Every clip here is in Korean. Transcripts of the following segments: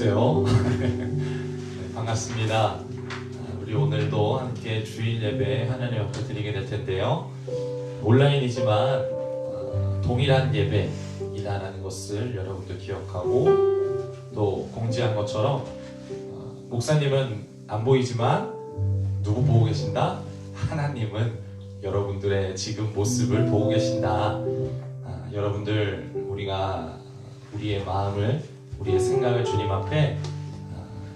안녕하세요. 네, 반갑습니다. 우리 오늘도 함께 주일 예배 하나님 앞에 드리게 될 텐데요. 온라인이지만 동일한 예배이라는 것을 여러분도 기억하고 또 공지한 것처럼 목사님은 안 보이지만 누구 보고 계신다? 하나님은 여러분들의 지금 모습을 보고 계신다. 여러분들 우리가 우리의 마음을 우리의 생각을 주님 앞에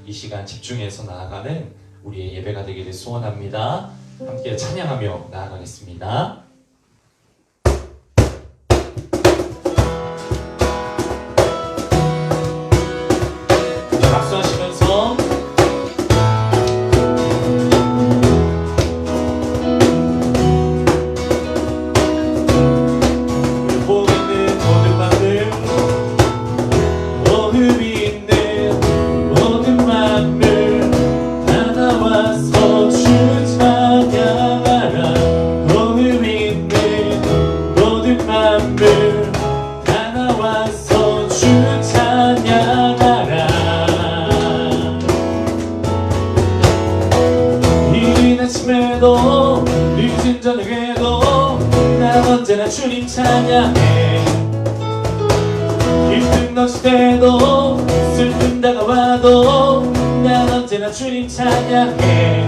이 시간 집중해서 나아가는 우리의 예배가 되기를 소원합니다. 함께 찬양하며 나아가겠습니다. 박수하시면서 늦은 저녁에도 난 언제나 주님 찬양해. 기쁨 넘칠 때도 슬픔 다가와도 난 언제나 주님 찬양해.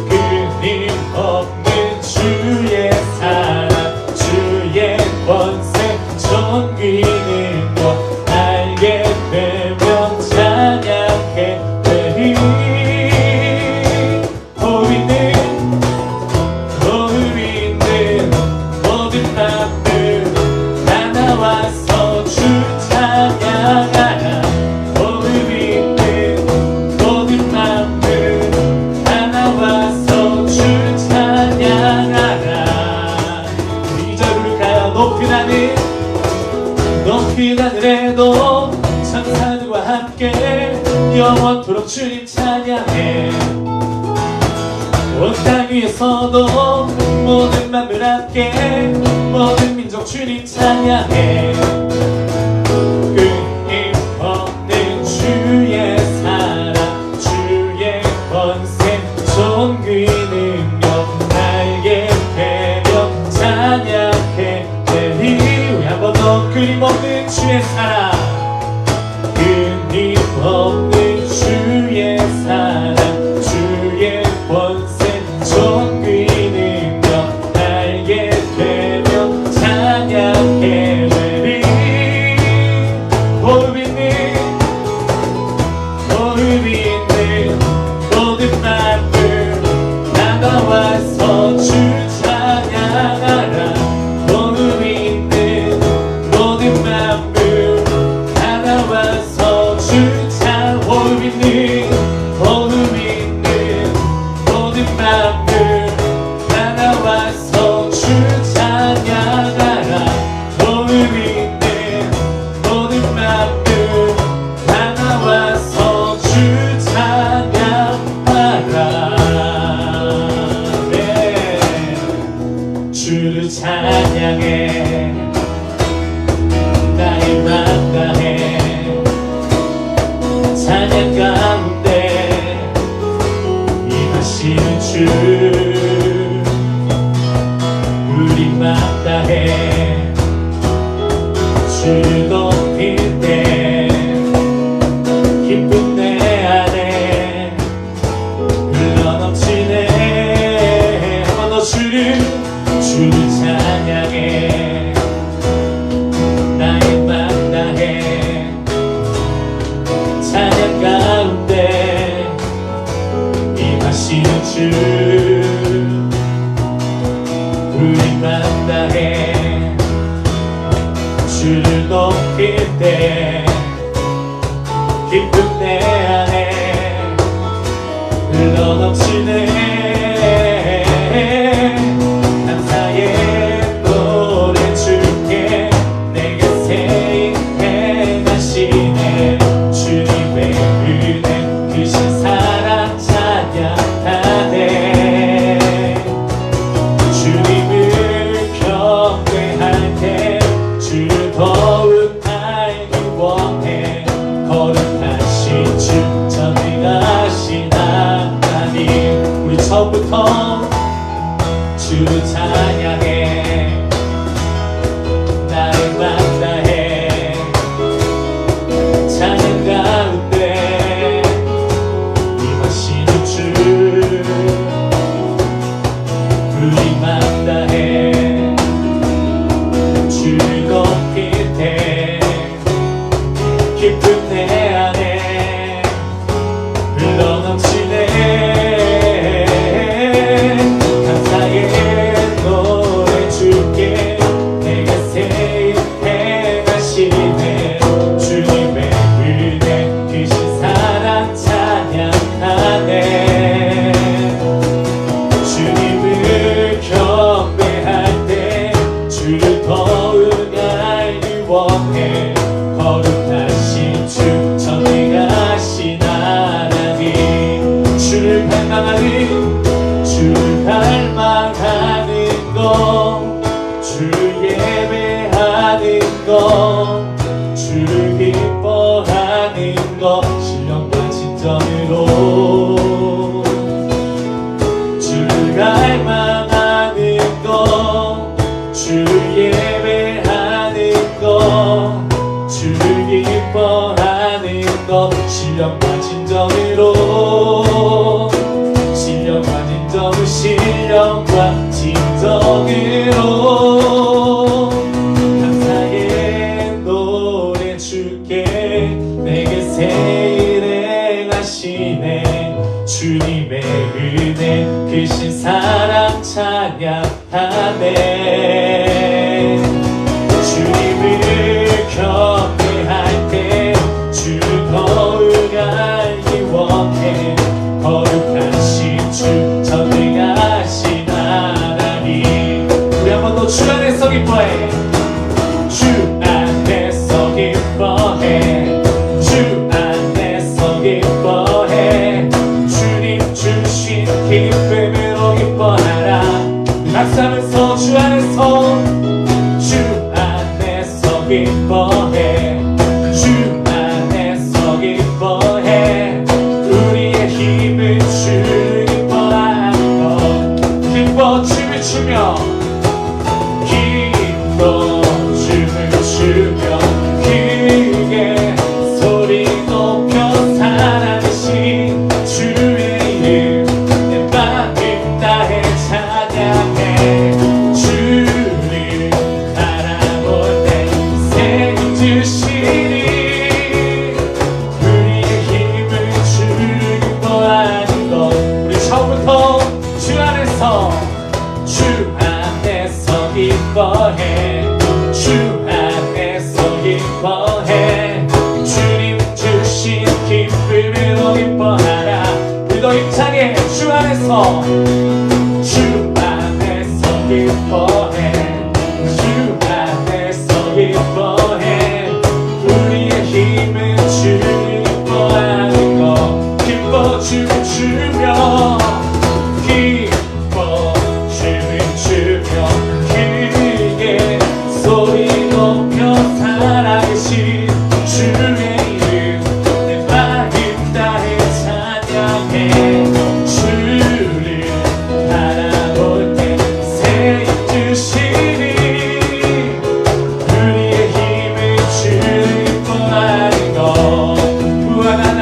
끊임없는 주의 사랑 주의 권세 존귀 능력 알게 되면 찬양해. 높은 하늘에도 천사들과 함께 영원토록 주님 찬양해. 온 땅 위에서도 모든 만물 함께 모든 민족 주님 찬양해. 끊임없는 주의 사랑 주의 권세 존귀 능력 알게 되면 찬양해. 한 번 더 끊임없는 주의 사랑 끊임없는 주의 사랑 주의 권세 존귀 능력 알게 되면 찬양해. 호흡 있는 모든 만물 다가와서 주 찬양하라. 주를 찬양해. 나의 맘 다해 찬양 가운데 임하시는 주 우리 맘 다해 주를 높일 때 기쁨 내 안에 흘러넘치네. 한 번 더 주를 찬양해. 나의 맘 다해 찬양 가운데 임하시는 주 우리 맘 다해 주를 높일 때 기쁨 내 안에 흘러넘치네. 주를 더욱 알기 원해. 걸음 진정으로 주를 갈망하는 것, 주를 예배하는 것, 주를 기뻐하는 것, 신령과 진정으로, 신령과 진정으로, 신령과 진정으로 감사의 노래 주께 내게 새 일 행하시네. 주님의 은혜 크신 사랑 찬양하네. 주님을 경배할 때 주 더욱 알기 원해. 거룩하신 주 전능하신 하나님, 우리 한 번 더 주 안에서 기뻐해. 주 안에서 기뻐해. 주 안에서 기뻐해. 주님 주신 기쁨으로 기뻐하라. 박수하면서 주 안에서, 주 안에서 기뻐해. 주 안에서 기뻐해. 우리의 힘은 주를 기뻐하는 것. 기뻐 춤을 추며, 기뻐 춤을 추며 크게 소리 높여 사랑하신 주의 이름 내 마음 다해 찬양해. 주를 바라볼 때 새 힘 주시니 우리의 힘을 주를 기뻐하는 것. 우리 처음부터 주 안에서, 주 안에서 기뻐해. 주 안에서 기뻐해. 주님 주신 기쁨으로 기뻐하라. 우리도 힘차게 주 안에서, 주 안에서 기뻐해. 주 안에서 기뻐해. 우리의 힘은 주를 기뻐하는 것. 기뻐 춤을 추며, 기뻐 춤을 추며 크게 소리 높여 살아계신 주의 이름 내 마음 다해 찬양해. 주를 바라볼 때 새 힘 주시니 우리의 힘은 주를 기뻐하는 것. 무한한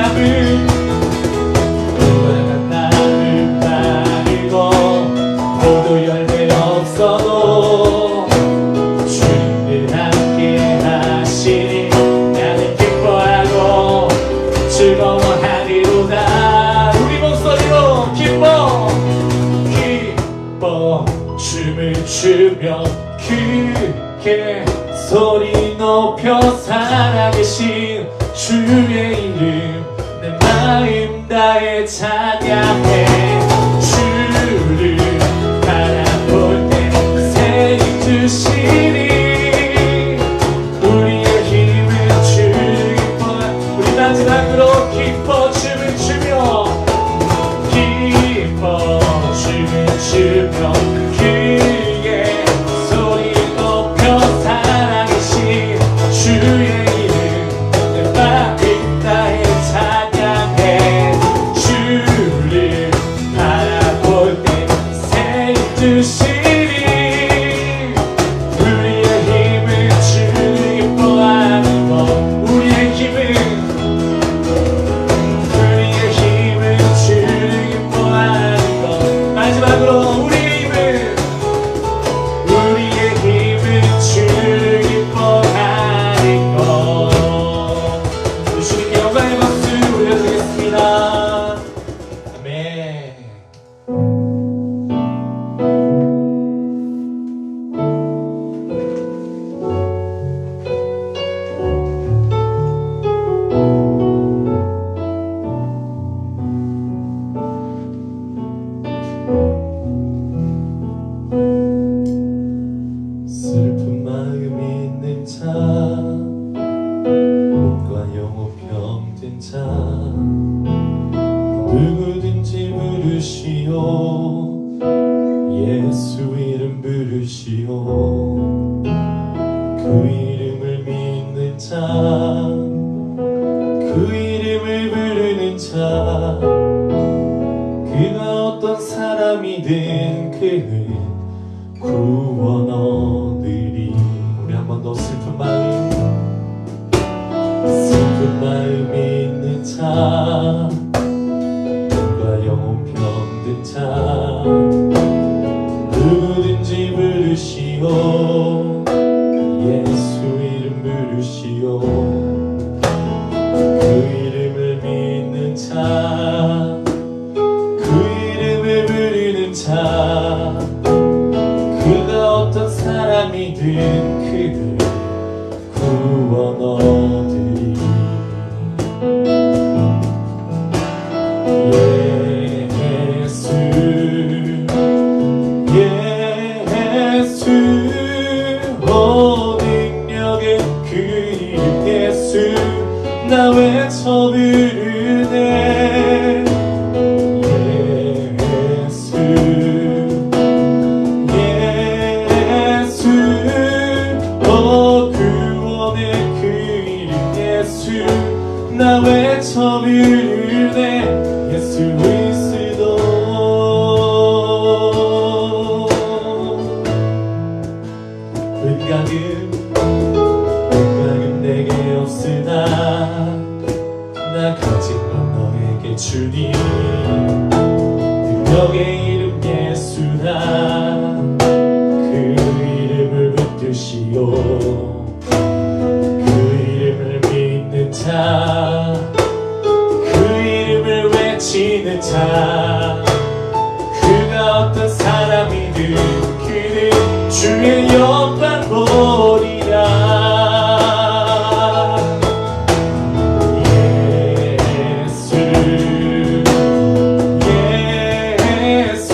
나무 바르고 모두 열매 없어도 주님을 함께 하시니 나는 기뻐하고 즐거워하리로다. 우리 목소리로 기뻐, 기뻐 춤을 추며 크게 소리 높여 살아계신 주의 이름 내 마음 다해 찬양해. 주를 바라볼 때 새 힘 주시니 우리의 힘을 주를 기뻐하. 우리 마지막으로 기뻐 춤을 추며, 기뻐 춤을 추며 크게 소리 높여 살아계신 주의 이름 내 마음 다해 찬양해. 주를 바라볼 때 새 힘 주시니 우리의 힘은 주를 기뻐하는 것. 우리의 힘은 주를 기뻐하는 것. 마지막으로 우리의 힘은 주를 기뻐하는 것. 주님께 영광의 박수 올려드리겠습니다. 아멘. 슬픈 마음 있는 자, 몸과 영혼 병든 자, 누구든지 부르시오. 예수 이름 부르시오. 그 이름을 믿는 자, 그 이름을 부르는 믿는 자 그가 어떤 사람이든 그는 구원 얻으리. 우리 한 번 더 슬픈 마음 있는 자 누가 영혼 병든 자 누구든지 부르시오 예수 이름 부르시오. 그 이름을 믿는 자 그 이름을 부르는 자 그가 어떤 사람이든 그를 구원 얻으리. 예수 예수 능력의 그 이름 예수 나 외쳐 부르네. 예수 예수 구원의 그 이름 예수 나 외쳐 부르네. 예수 그리스도 은각은 내게 없으나 나 가진 건 너에게 주니 능력의 이름 예수라 그 이름을 붙드시오. 그 이름을 믿는 자 그 이름을 외치는 자 그가 어떤 사람이든 그는 주의 영광 보리라. 예수 예수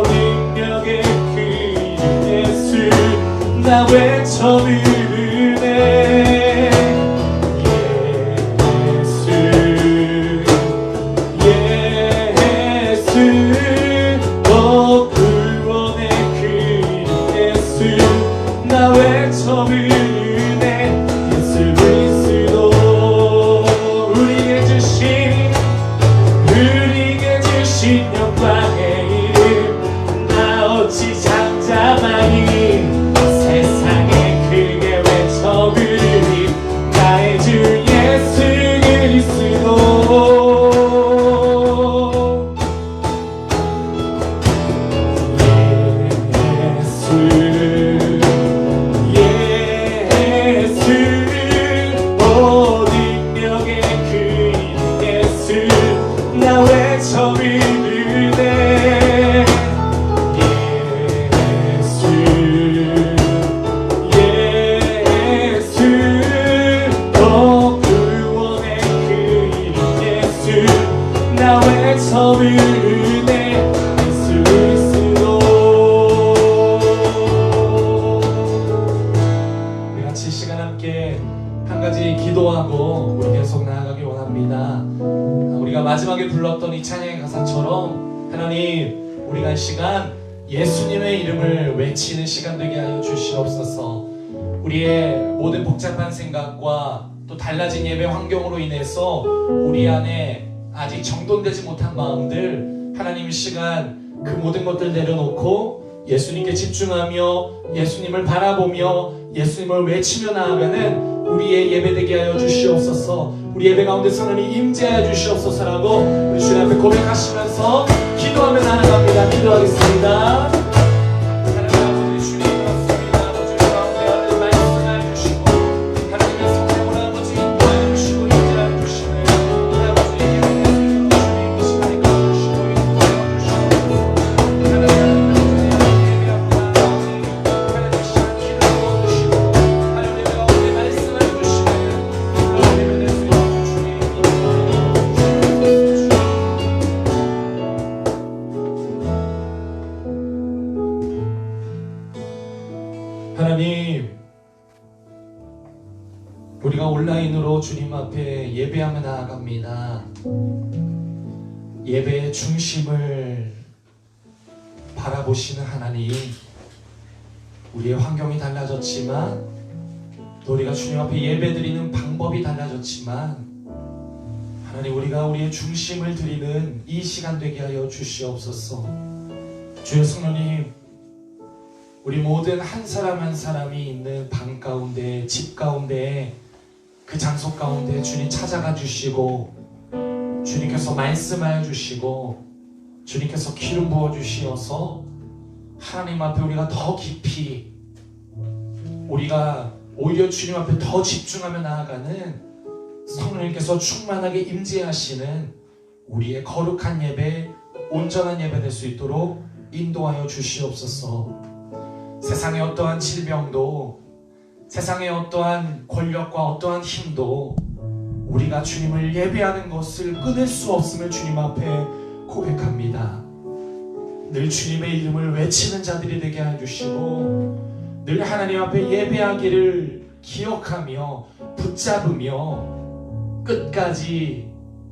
능력의 그 이름 예수 나 외쳐 부르네. 예수 예수 구원의 그 이름 예수 나 외쳐 부르네. 예수 그리스도 우리에게 주신 영광의 이름 나 어찌 잠잠하니 세상에 크게 외쳐 부르니 나의 주 예수 그리스도. 능력의 그 이름 예수 나 외쳐 부르네. 예수 예수 구원의 그 이름 예수 나 외쳐 부르네. 예수 그리스도. 우리 같이 시간 함께 한 가지 기도하고 우리 계속 나아가기 원합니다. 우리가 마지막에 불렀던 이 찬양의 가사처럼 하나님 우리가 이 시간 예수님의 이름을 외치는 시간 되게 하여 주시옵소서. 우리의 모든 복잡한 생각과 또 달라진 예배 환경으로 인해서 우리 안에 아직 정돈되지 못한 마음들 하나님 이 시간 그 모든 것들 내려놓고 예수님께 집중하며 예수님을 바라보며 예수님을 외치며 나아가는 우리의 예배되게 하여 주시옵소서. 우리 예배 가운데 하나님 임재하여 주시옵소서라고 우리 주님 앞에 고백하시면서 기도하며 나아갑니다. 기도하겠습니다. 하나님 아버지 주님 그렇습니다. 아버지 가운데 하나님 말씀하여 주시고 하나님의 성령을 아버지 인도하여 주시고 임재하여 주시는 아버지 예배의 주님 이 시간에 가주시고 인도하여 주시옵소서. 하나님 예배하고 나아가오니 하나님 시간 기도를 얻으시고 하나님 가운데 말씀하여 주시는 그런 예배 될 수 있는 주님 하나님 우리가 온라인으로 주님 앞에 예배하며 나아갑니다. 예배의 중심을 바라보시는 하나님, 우리의 환경이 달라졌지만 또 우리가 주님 앞에 예배드리는 방법이 달라졌지만 하나님, 우리가 우리의 중심을 드리는 이 시간 되게 하여 주시옵소서. 주의 성령님, 우리 모든 한 사람 한 사람이 있는 방 가운데, 집 가운데, 그 장소 가운데 주님 찾아가 주시고, 주님께서 말씀하여 주시고, 주님께서 기름 부어 주시어서 하나님 앞에 우리가 더 깊이, 우리가 오히려 주님 앞에 더 집중하며 나아가는 성령님께서 충만하게 임재하시는 우리의 거룩한 예배, 온전한 예배 될 수 있도록 인도하여 주시옵소서. 세상의 어떠한 질병도, 세상의 어떠한 권력과 어떠한 힘도 우리가 주님을 예배하는 것을 끊을 수 없음을 주님 앞에 고백합니다. 늘 주님의 이름을 외치는 자들이 되게 해주시고, 늘 하나님 앞에 예배하기를 기억하며 붙잡으며 끝까지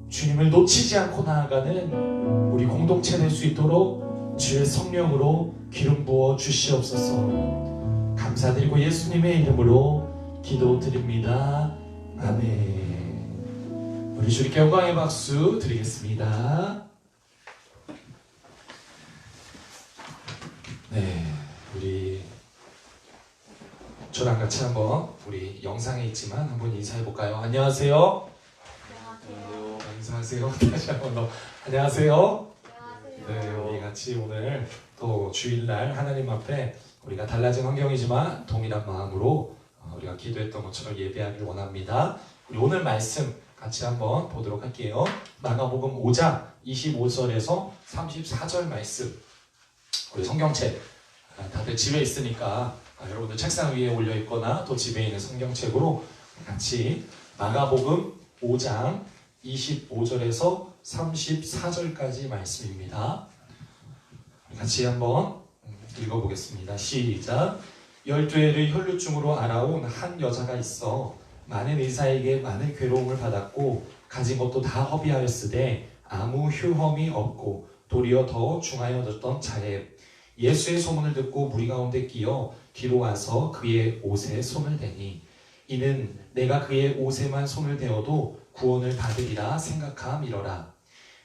주님을 놓치지 않고 나아가는 우리 공동체 될 수 있도록 주의 성령으로 기름 부어 주시옵소서. 감사드리고 예수님의 이름으로 기도드립니다. 아멘. 우리 주님께 영광의 박수 드리겠습니다. 네, 우리 저랑 같이 한번 우리 영상에 있지만 한번 인사해 볼까요? 안녕하세요. 안녕하세요. 인사하세요. 다시 한번 더 안녕하세요. 네, 우리 같이 오늘 또 주일날 하나님 앞에 우리가 달라진 환경이지만 동일한 마음으로 우리가 기도했던 것처럼 예배하길 원합니다. 우리 오늘 말씀 같이 한번 보도록 할게요. 마가복음 5장 25절에서 34절 말씀. 우리 성경책 다들 집에 있으니까 여러분들 책상 위에 올려 있거나 또 집에 있는 성경책으로 같이 마가복음 5장 25절에서 34절까지 말씀입니다. 같이 한번 읽어보겠습니다. 시작. 12해를 혈루증으로 알아온 한 여자가 있어 많은 의사에게 많은 괴로움을 받았고 가진 것도 다 허비하였으되 아무 효험이 없고 도리어 더 중하여졌던 자에 예수의 소문을 듣고 무리 가운데 끼어 뒤로 와서 그의 옷에 손을 대니 이는 내가 그의 옷에만 손을 대어도 구원을 받으리라 생각함이러라.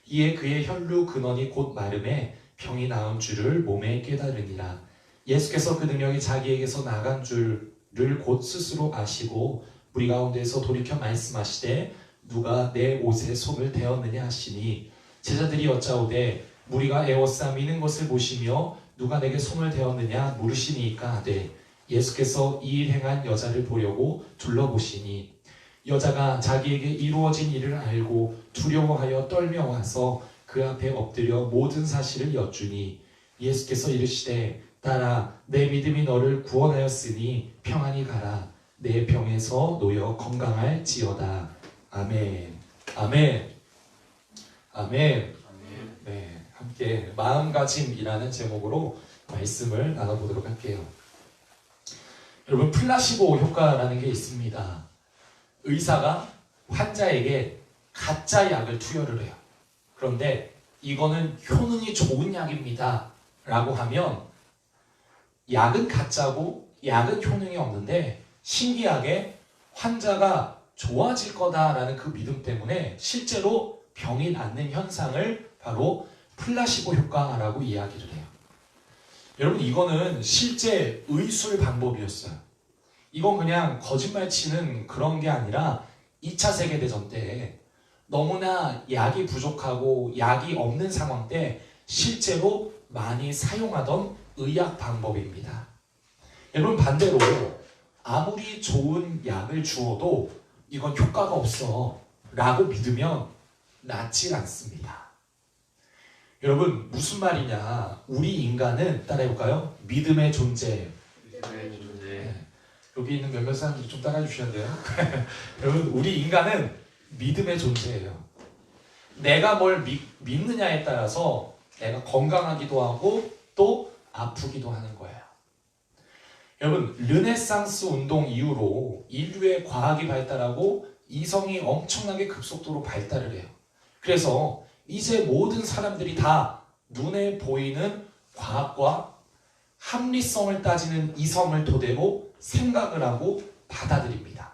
이에 그의 혈루 근원이 곧 마름에 병이 나은 줄을 몸에 깨달으니라. 예수께서 그 능력이 자기에게서 나간 줄을 곧 스스로 아시고 무리 가운데서 돌이켜 말씀하시되 누가 내 옷에 손을 대었느냐 하시니 제자들이 여짜오되 무리가 에워싸 미는 것을 보시며 누가 내게 손을 대었느냐 물으시니까 하되 예수께서 이 일 행한 여자를 보려고 둘러보시니 여자가 자기에게 이루어진 일을 알고 두려워하여 떨며 와서 그 앞에 엎드려 모든 사실을 여쭈니 예수께서 이르시되 딸아 내 믿음이 너를 구원하였으니 평안히 가라 내 병에서 놓여 건강할지어다. 아멘. 아멘. 아멘. 네, 함께 마음가짐이라는 제목으로 말씀을 나눠보도록 할게요. 여러분, 플라시보 효과라는 게 있습니다. 의사가 환자에게 가짜 약을 투여를 해요. 그런데 이거는 효능이 좋은 약입니다 라고 하면 약은 가짜고 약은 효능이 없는데 신기하게 환자가 좋아질 거다라는 그 믿음 때문에 실제로 병이 낫는 현상을 바로 플라시보 효과라고 이야기를 해요. 여러분, 이거는 실제 의술 방법이었어요. 이건 그냥 거짓말 치는 그런 게 아니라 2차 세계대전 때 너무나 약이 부족하고 약이 없는 상황 때 실제로 많이 사용하던 의학 방법입니다. 여러분, 반대로 아무리 좋은 약을 주어도 이건 효과가 없어 라고 믿으면 낫질 않습니다. 여러분, 무슨 말이냐? 우리 인간은 따라해볼까요? 믿음의 존재예요. 믿음의 존재. 네. 여기 있는 몇몇 사람들이 좀 따라해 주셔야 돼요. 여러분, 우리 인간은 믿음의 존재예요. 내가 뭘 믿느냐에 따라서 내가 건강하기도 하고 또 아프기도 하는 거예요. 여러분, 르네상스 운동 이후로 인류의 과학이 발달하고 이성이 엄청나게 급속도로 발달을 해요. 그래서 이제 모든 사람들이 다 눈에 보이는 과학과 합리성을 따지는 이성을 토대로 생각을 하고 받아들입니다.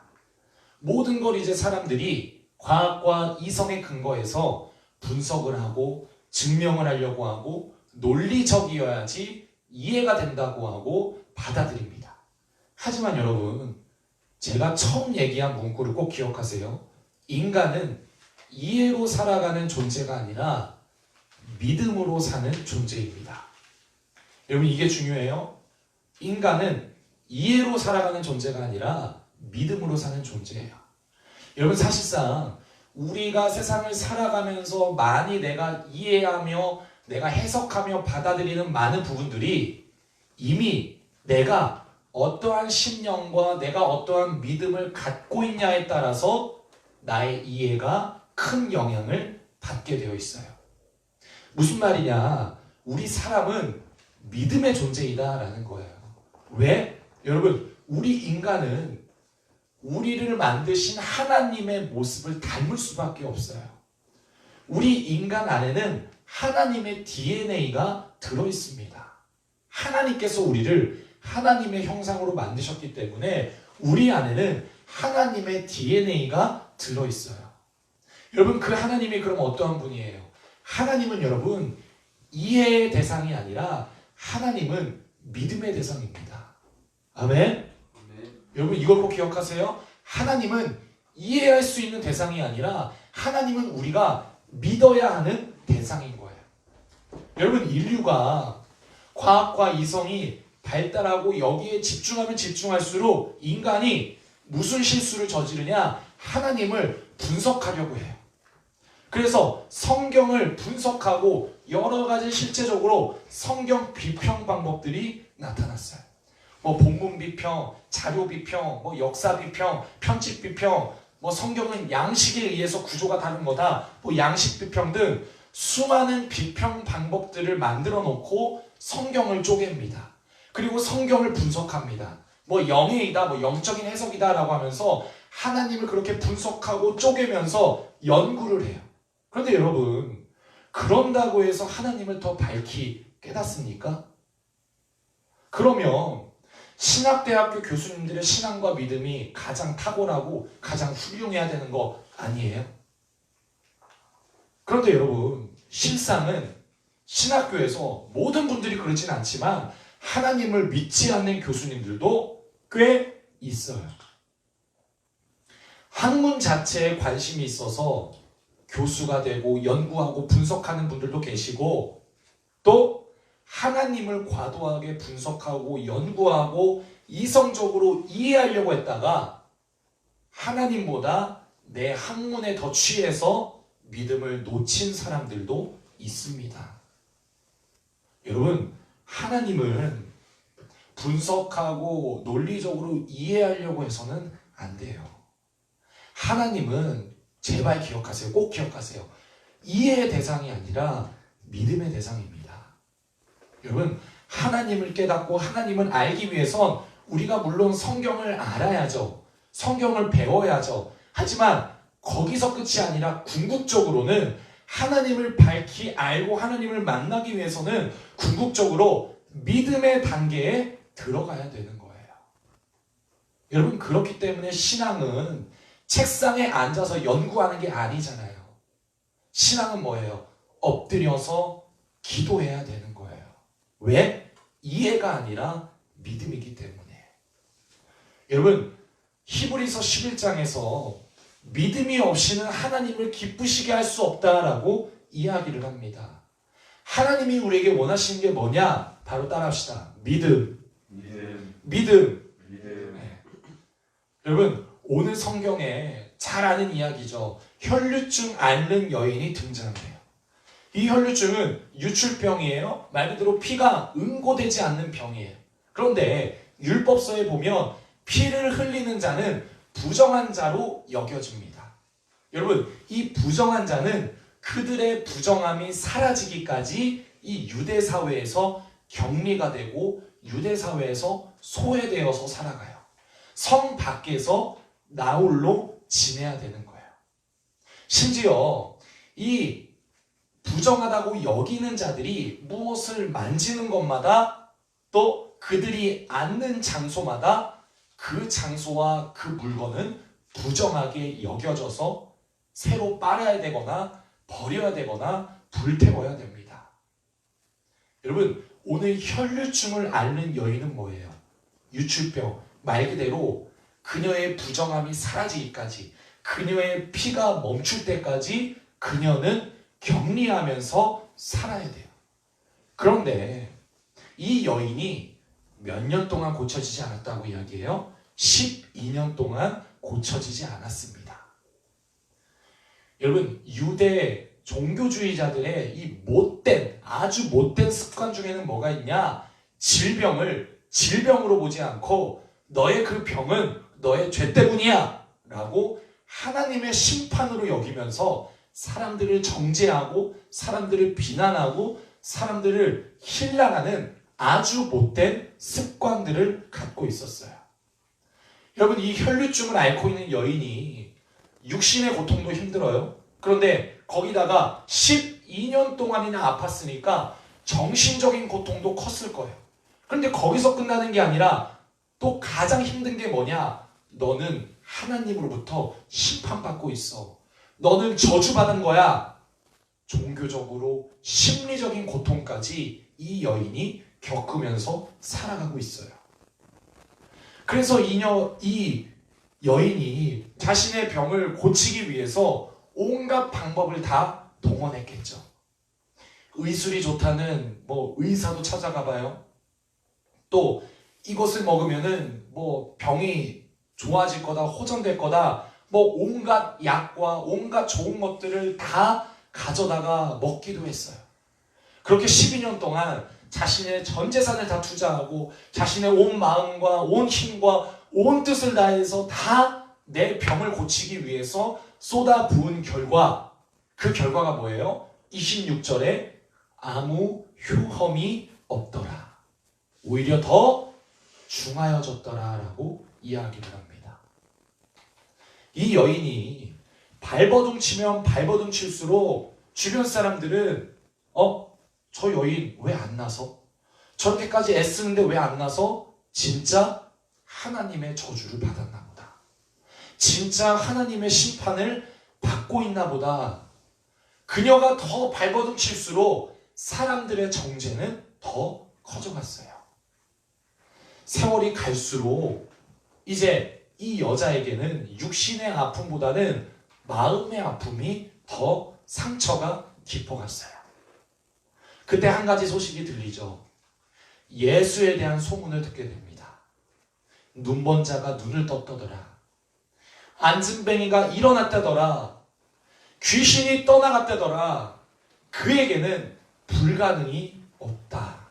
모든 걸 이제 사람들이 과학과 이성의 근거에서 분석을 하고 증명을 하려고 하고 논리적이어야지 이해가 된다고 하고 받아들입니다. 하지만 여러분, 제가 처음 얘기한 문구를 꼭 기억하세요. 인간은 이해로 살아가는 존재가 아니라 믿음으로 사는 존재입니다. 여러분, 이게 중요해요. 인간은 이해로 살아가는 존재가 아니라 믿음으로 사는 존재예요. 여러분, 사실상 우리가 세상을 살아가면서 많이 내가 이해하며 내가 해석하며 받아들이는 많은 부분들이 이미 내가 어떠한 신념과 내가 어떠한 믿음을 갖고 있냐에 따라서 나의 이해가 큰 영향을 받게 되어 있어요. 무슨 말이냐? 우리 사람은 믿음의 존재이다라는 거예요. 왜? 여러분, 우리 인간은 우리를 만드신 하나님의 모습을 닮을 수밖에 없어요. 우리 인간 안에는 하나님의 DNA가 들어있습니다. 하나님께서 우리를 하나님의 형상으로 만드셨기 때문에 우리 안에는 하나님의 DNA가 들어있어요. 여러분, 그 하나님이 그럼 어떠한 분이에요? 하나님은 여러분, 이해의 대상이 아니라 하나님은 믿음의 대상입니다. 아멘? 여러분, 이걸 꼭 기억하세요. 하나님은 이해할 수 있는 대상이 아니라 하나님은 우리가 믿어야 하는 대상인 거예요. 여러분, 인류가 과학과 이성이 발달하고 여기에 집중하면 집중할수록 인간이 무슨 실수를 저지르냐? 하나님을 분석하려고 해요. 그래서 성경을 분석하고 여러 가지 실제적으로 성경 비평 방법들이 나타났어요. 뭐 본문 비평, 자료 비평, 뭐 역사 비평, 편집 비평, 뭐 성경은 양식에 의해서 구조가 다른 거다, 뭐 양식 비평 등 수많은 비평 방법들을 만들어 놓고 성경을 쪼갭니다. 그리고 성경을 분석합니다. 뭐 영예이다, 뭐 영적인 해석이다라고 하면서 하나님을 그렇게 분석하고 쪼개면서 연구를 해요. 그런데 여러분, 그런다고 해서 하나님을 더 밝히 깨닫습니까? 그러면 신학대학교 교수님들의 신앙과 믿음이 가장 탁월하고 가장 훌륭해야 되는 거 아니에요? 그런데 여러분, 실상은 신학교에서 모든 분들이 그러진 않지만 하나님을 믿지 않는 교수님들도 꽤 있어요. 학문 자체에 관심이 있어서 교수가 되고 연구하고 분석하는 분들도 계시고, 또 하나님을 과도하게 분석하고 연구하고 이성적으로 이해하려고 했다가 하나님보다 내 학문에 더 취해서 믿음을 놓친 사람들도 있습니다. 여러분, 하나님은 분석하고 논리적으로 이해하려고 해서는 안 돼요. 하나님은 제발 기억하세요. 꼭 기억하세요. 이해의 대상이 아니라 믿음의 대상입니다. 여러분, 하나님을 깨닫고 하나님을 알기 위해선 우리가 물론 성경을 알아야죠. 성경을 배워야죠. 하지만 거기서 끝이 아니라 궁극적으로는 하나님을 밝히 알고 하나님을 만나기 위해서는 궁극적으로 믿음의 단계에 들어가야 되는 거예요. 여러분, 그렇기 때문에 신앙은 책상에 앉아서 연구하는 게 아니잖아요. 신앙은 뭐예요? 엎드려서 기도해야 되는 거예요. 왜? 이해가 아니라 믿음이기 때문에. 여러분, 히브리서 11장에서 믿음이 없이는 하나님을 기쁘시게 할 수 없다라고 이야기를 합니다. 하나님이 우리에게 원하시는 게 뭐냐? 바로 따라합시다. 믿음. 네. 여러분, 오늘 성경에 잘 아는 이야기죠. 혈류증 앓는 여인이 등장해요. 이 혈류증은 유출병이에요. 말 그대로 피가 응고되지 않는 병이에요. 그런데 율법서에 보면 피를 흘리는 자는 부정한 자로 여겨집니다. 여러분, 이 부정한 자는 그들의 부정함이 사라지기까지 이 유대 사회에서 격리가 되고 유대 사회에서 소외되어서 살아가요. 성 밖에서 나홀로 지내야 되는 거예요. 심지어 이 부정하다고 여기는 자들이 무엇을 만지는 것마다 또 그들이 앉는 장소마다 그 장소와 그 물건은 부정하게 여겨져서 새로 빨아야 되거나 버려야 되거나 불태워야 됩니다. 여러분, 오늘 혈류증을 앓는 여인은 뭐예요? 유출병, 말 그대로 그녀의 부정함이 사라지기까지, 그녀의 피가 멈출 때까지 그녀는 격리하면서 살아야 돼요. 그런데 이 여인이 몇 년 동안 고쳐지지 않았다고 이야기해요? 12년 동안 고쳐지지 않았습니다. 여러분, 유대 종교주의자들의 이 아주 못된 습관 중에는 뭐가 있냐? 질병을 질병으로 보지 않고 너의 그 병은 너의 죄 때문이야 라고 하나님의 심판으로 여기면서 사람들을 정죄하고 사람들을 비난하고 사람들을 힐난하는 아주 못된 습관들을 갖고 있었어요. 여러분, 이 혈류증을 앓고 있는 여인이 육신의 고통도 힘들어요. 그런데 거기다가 12년 동안이나 아팠으니까 정신적인 고통도 컸을 거예요. 그런데 거기서 끝나는 게 아니라 또 가장 힘든 게 뭐냐? 너는 하나님으로부터 심판받고 있어. 너는 저주받은 거야. 종교적으로 심리적인 고통까지 이 여인이 겪으면서 살아가고 있어요. 그래서 이 여인이 자신의 병을 고치기 위해서 온갖 방법을 다 동원했겠죠. 의술이 좋다는 의사도 찾아가 봐요. 또 이것을 먹으면은 병이 좋아질 거다, 호전될 거다, 온갖 약과 온갖 좋은 것들을 다 가져다가 먹기도 했어요. 그렇게 12년 동안 자신의 전 재산을 다 투자하고 자신의 온 마음과 온 힘과 온 뜻을 다해서 다 내 병을 고치기 위해서 쏟아 부은 결과, 그 결과가 뭐예요? 26절에 아무 효험이 없더라. 오히려 더 중하여졌더라 라고 이야기를 합니다. 이 여인이 발버둥 치면 발버둥 칠수록 주변 사람들은 저 여인 왜 안 나서? 저렇게까지 애쓰는데 왜 안 나서? 진짜 하나님의 저주를 받았나 보다. 진짜 하나님의 심판을 받고 있나 보다. 그녀가 더 발버둥 칠수록 사람들의 정죄는 더 커져갔어요. 세월이 갈수록 이제 이 여자에게는 육신의 아픔보다는 마음의 아픔이 더 상처가 깊어갔어요. 그때 한 가지 소식이 들리죠. 예수에 대한 소문을 듣게 됩니다. 눈먼 자가 눈을 떴더라. 안진뱅이가 일어났다더라. 귀신이 떠나갔다더라. 그에게는 불가능이 없다.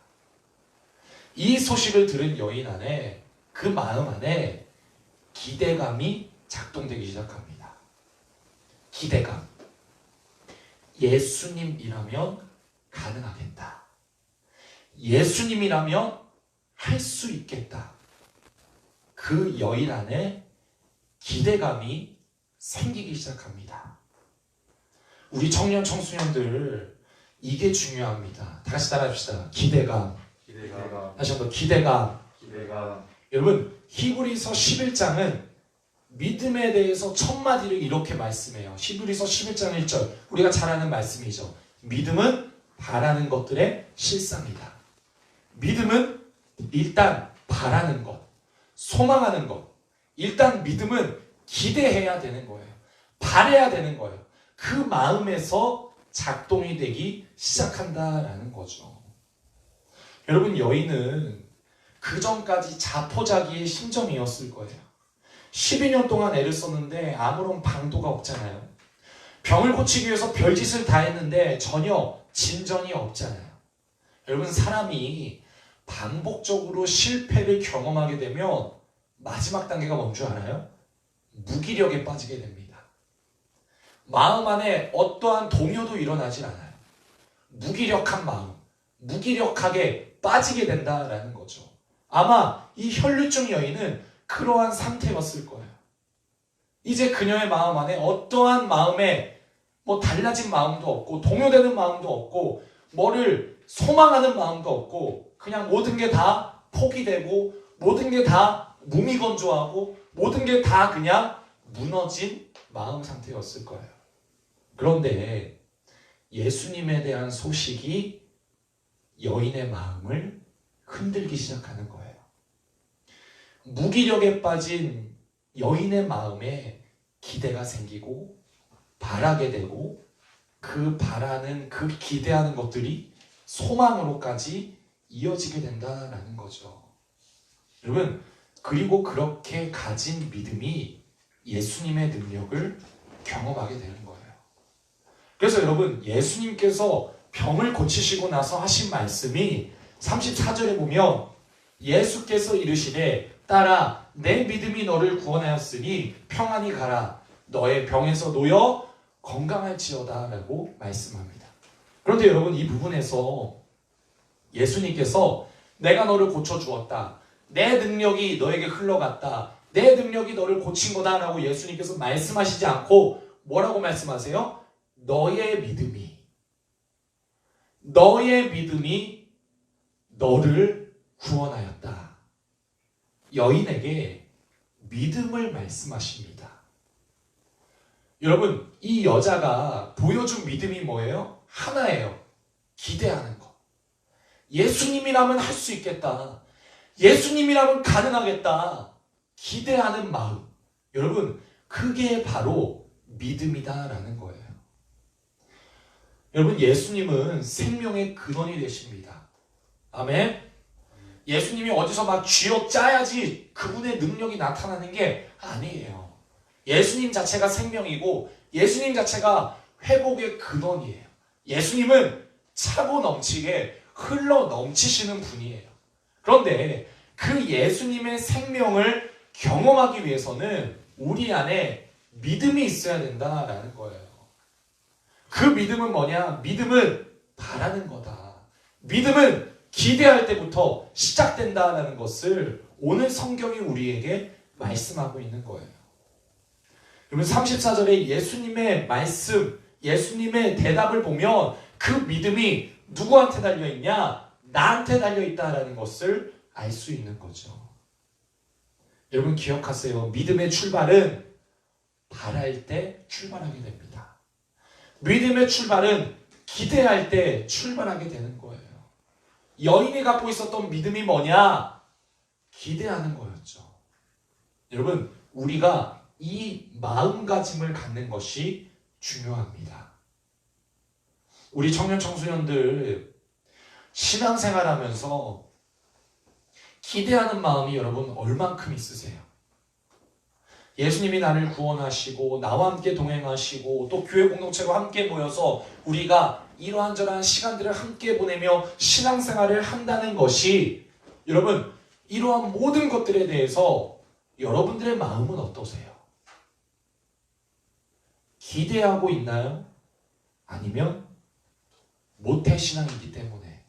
이 소식을 들은 여인 안에, 그 마음 안에 기대감이 작동되기 시작합니다. 기대감. 예수님이라면 가능하겠다. 예수님이라면 할 수 있겠다. 그 여인 안에 기대감이 생기기 시작합니다. 우리 청년 청소년들, 이게 중요합니다. 다 같이 따라합시다. 기대감. 다시 한번 기대감. 여러분, 히브리서 11장은 믿음에 대해서 첫 마디를 이렇게 말씀해요. 히브리서 11장 1절, 우리가 잘 아는 말씀이죠. 믿음은 바라는 것들의 실상이다. 믿음은 일단 바라는 것, 소망하는 것. 일단 믿음은 기대해야 되는 거예요. 바라야 되는 거예요. 그 마음에서 작동이 되기 시작한다라는 거죠. 여러분, 여인은 그 전까지 자포자기의 심정이었을 거예요. 12년 동안 애를 썼는데 아무런 방도가 없잖아요. 병을 고치기 위해서 별짓을 다 했는데 전혀 진전이 없잖아요. 여러분, 사람이 반복적으로 실패를 경험하게 되면 마지막 단계가 뭔 줄 알아요? 무기력에 빠지게 됩니다. 마음 안에 어떠한 동요도 일어나질 않아요. 무기력한 마음, 무기력하게 빠지게 된다라는 거죠. 아마 이 혈류증 여인은 그러한 상태였을 거예요. 이제 그녀의 마음 안에 어떠한 마음에 달라진 마음도 없고 동요되는 마음도 없고 뭐를 소망하는 마음도 없고 그냥 모든 게 다 포기되고 모든 게 다 무미건조하고 모든 게 다 그냥 무너진 마음 상태였을 거예요. 그런데 예수님에 대한 소식이 여인의 마음을 흔들기 시작하는 거예요. 무기력에 빠진 여인의 마음에 기대가 생기고 바라게 되고 그 바라는 그 기대하는 것들이 소망으로까지 이어지게 된다라는 거죠. 여러분, 그리고 그렇게 가진 믿음이 예수님의 능력을 경험하게 되는 거예요. 그래서 여러분, 예수님께서 병을 고치시고 나서 하신 말씀이 34절에 보면 예수께서 이르시되 딸아 내 믿음이 너를 구원하였으니 평안히 가라 너의 병에서 놓여 건강할지어다 라고 말씀합니다. 그런데 여러분, 이 부분에서 예수님께서 내가 너를 고쳐주었다, 내 능력이 너에게 흘러갔다, 내 능력이 너를 고친 거다 라고 예수님께서 말씀하시지 않고 뭐라고 말씀하세요? 너의 믿음이 너를 구원하였다. 여인에게 믿음을 말씀하십니다. 여러분, 이 여자가 보여준 믿음이 뭐예요? 하나예요. 기대하는 것. 예수님이라면 할 수 있겠다. 예수님이라면 가능하겠다. 기대하는 마음. 여러분, 그게 바로 믿음이다라는 거예요. 여러분, 예수님은 생명의 근원이 되십니다. 아멘. 예수님이 어디서 막 쥐어짜야지 그분의 능력이 나타나는 게 아니에요. 예수님 자체가 생명이고 예수님 자체가 회복의 근원이에요. 예수님은 차고 넘치게 흘러 넘치시는 분이에요. 그런데 그 예수님의 생명을 경험하기 위해서는 우리 안에 믿음이 있어야 된다라는 거예요. 그 믿음은 뭐냐? 믿음은 바라는 거다. 믿음은 기대할 때부터 시작된다라는 것을 오늘 성경이 우리에게 말씀하고 있는 거예요. 여러분, 34절에 예수님의 말씀, 예수님의 대답을 보면 그 믿음이 누구한테 달려있냐? 나한테 달려있다라는 것을 알 수 있는 거죠. 여러분, 기억하세요. 믿음의 출발은 바랄 때 출발하게 됩니다. 믿음의 출발은 기대할 때 출발하게 되는 거예요. 여인이 갖고 있었던 믿음이 뭐냐? 기대하는 거였죠. 여러분, 우리가 이 마음가짐을 갖는 것이 중요합니다. 우리 청년 청소년들 신앙생활하면서 기대하는 마음이 여러분 얼만큼 있으세요? 예수님이 나를 구원하시고 나와 함께 동행하시고 또 교회 공동체로 함께 모여서 우리가 이러한저러한 시간들을 함께 보내며 신앙생활을 한다는 것이, 여러분, 이러한 모든 것들에 대해서 여러분들의 마음은 어떠세요? 기대하고 있나요? 아니면 모태신앙이기 때문에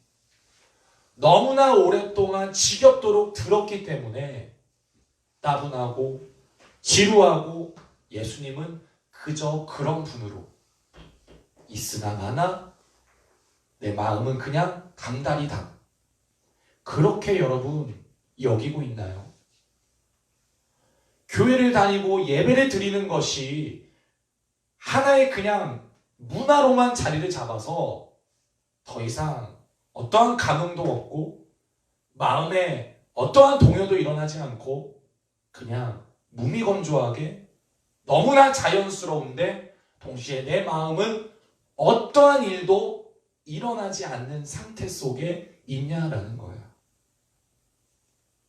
너무나 오랫동안 지겹도록 들었기 때문에 따분하고 지루하고 예수님은 그저 그런 분으로 있으나 마나 내 마음은 그냥 당다리당, 그렇게 여러분 여기고 있나요? 교회를 다니고 예배를 드리는 것이 하나의 그냥 문화로만 자리를 잡아서 더 이상 어떠한 감흥도 없고 마음에 어떠한 동요도 일어나지 않고 그냥 무미건조하게 너무나 자연스러운데 동시에 내 마음은 어떠한 일도 일어나지 않는 상태 속에 있냐라는 거예요.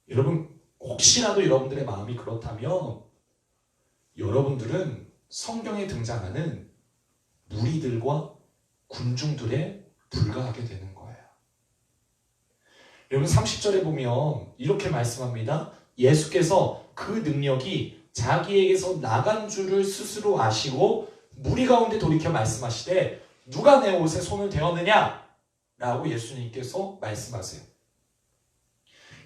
여러분, 혹시라도 여러분들의 마음이 그렇다면 여러분들은 성경에 등장하는 무리들과 군중들에 불과하게 되는 거예요. 여러분, 30절에 보면 이렇게 말씀합니다. 예수께서 그 능력이 자기에게서 나간 줄을 스스로 아시고 무리 가운데 돌이켜 말씀하시되 누가 내 옷에 손을 대었느냐? 라고 예수님께서 말씀하세요.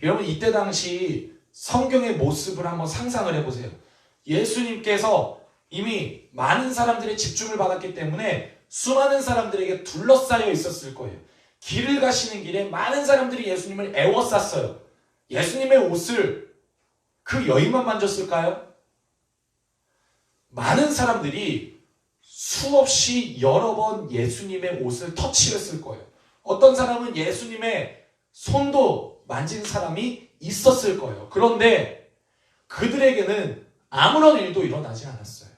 여러분, 이때 당시 성경의 모습을 한번 상상을 해보세요. 예수님께서 이미 많은 사람들의 집중을 받았기 때문에 수많은 사람들에게 둘러싸여 있었을 거예요. 길을 가시는 길에 많은 사람들이 예수님을 애워쌌어요. 예수님의 옷을 그 여인만 만졌을까요? 많은 사람들이 수없이 여러 번 예수님의 옷을 터치했을 거예요. 어떤 사람은 예수님의 손도 만진 사람이 있었을 거예요. 그런데 그들에게는 아무런 일도 일어나지 않았어요.